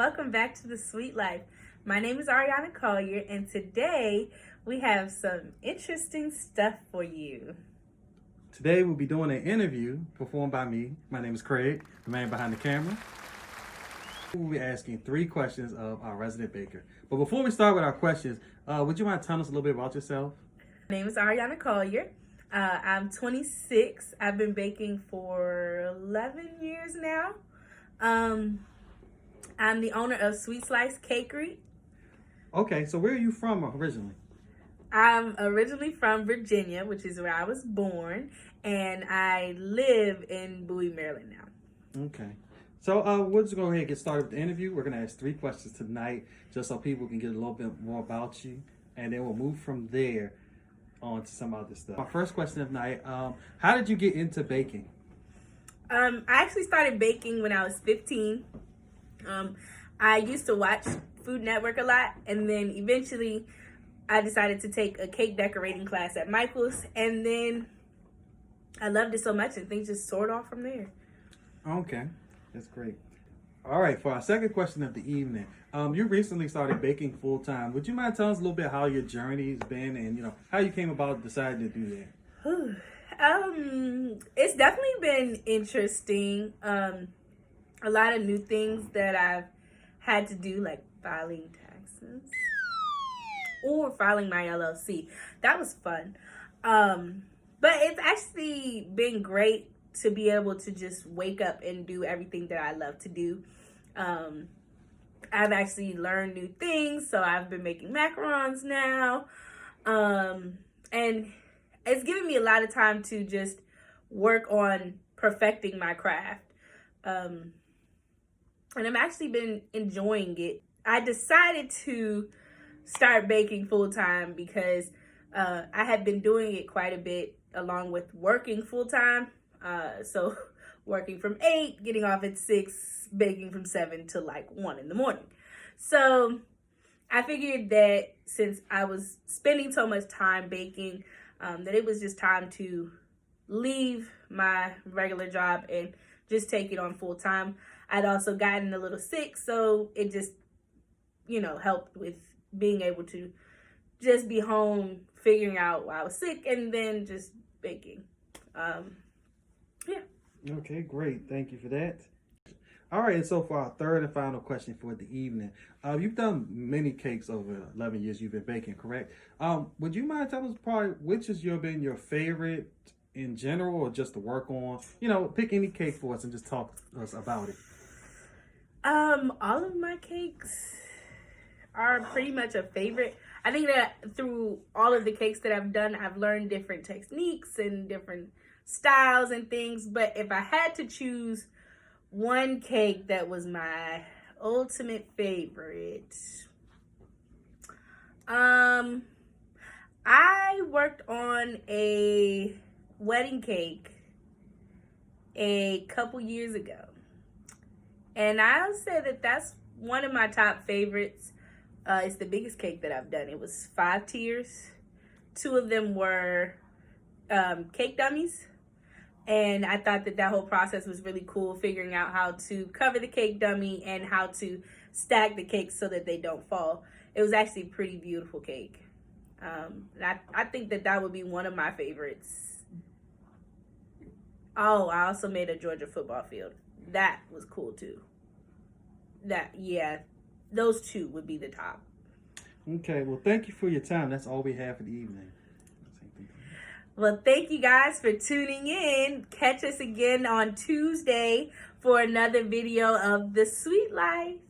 welcome back to The Sweet Life. My name is Arianna Collier, and today we have some interesting stuff for you. Today we'll be doing an interview performed by me. My name is Craig, the man behind the camera. We'll be asking 3 questions of our resident baker. But before we start with our questions, would you mind telling us a little bit about yourself? My name is Arianna Collier. I'm 26. I've been baking for 11 years now. I'm the owner of Sweet Slice Cakery. Okay, so where are you from originally? I'm originally from Virginia, which is where I was born, and I live in Bowie, Maryland now. Okay. So we'll just go ahead and get started with the interview. We're going to ask 3 questions tonight just so people can get a little bit more about you, and then we'll move from there on to some other stuff. My first question of night, how did you get into baking? I actually started baking when I was 15. I used to watch Food Network a lot, and then eventually I decided to take a cake decorating class at Michael's, and then I loved it so much and things just soared off from there. Okay, that's great. All right, for our second question of the evening, you recently started baking full time. Would you mind telling us a little bit how your journey's been and how you came about deciding to do that? It's definitely been interesting. A lot of new things that I've had to do, like filing taxes or filing my LLC. That was fun. But it's actually been great to be able to just wake up and do everything that I love to do. I've actually learned new things, so I've been making macarons now. And it's given me a lot of time to just work on perfecting my craft. And I've actually been enjoying it. I decided to start baking full time because I had been doing it quite a bit along with working full time. So working from 8, getting off at 6, baking from 7 to like 1 in the morning. So I figured that since I was spending so much time baking, that it was just time to leave my regular job and just take it on full time. I'd also gotten a little sick, so it just, helped with being able to just be home, figuring out why I was sick, and then just baking. Yeah. Okay, great. Thank you for that. All right, and so for our third and final question for the evening, you've done many cakes over 11 years you've been baking, correct? Would you mind telling us probably which has been your favorite in general or just to work on? Pick any cake for us and just talk to us about it. All of my cakes are pretty much a favorite. I think that through all of the cakes that I've done, I've learned different techniques and different styles and things. But if I had to choose one cake that was my ultimate favorite, I worked on a wedding cake a couple years ago. And I'll say that that's one of my top favorites. It's the biggest cake that I've done. It was 5 tiers. 2 of them were cake dummies. And I thought that whole process was really cool, figuring out how to cover the cake dummy and how to stack the cakes so that they don't fall. It was actually a pretty beautiful cake. I think that would be one of my favorites. Oh, I also made a Georgia football field. That was cool too. Those 2 would be the top. Okay, well, thank you for your time. That's all we have for the evening. Well, thank you guys for tuning in. Catch us again on Tuesday for another video of The Sweet Life.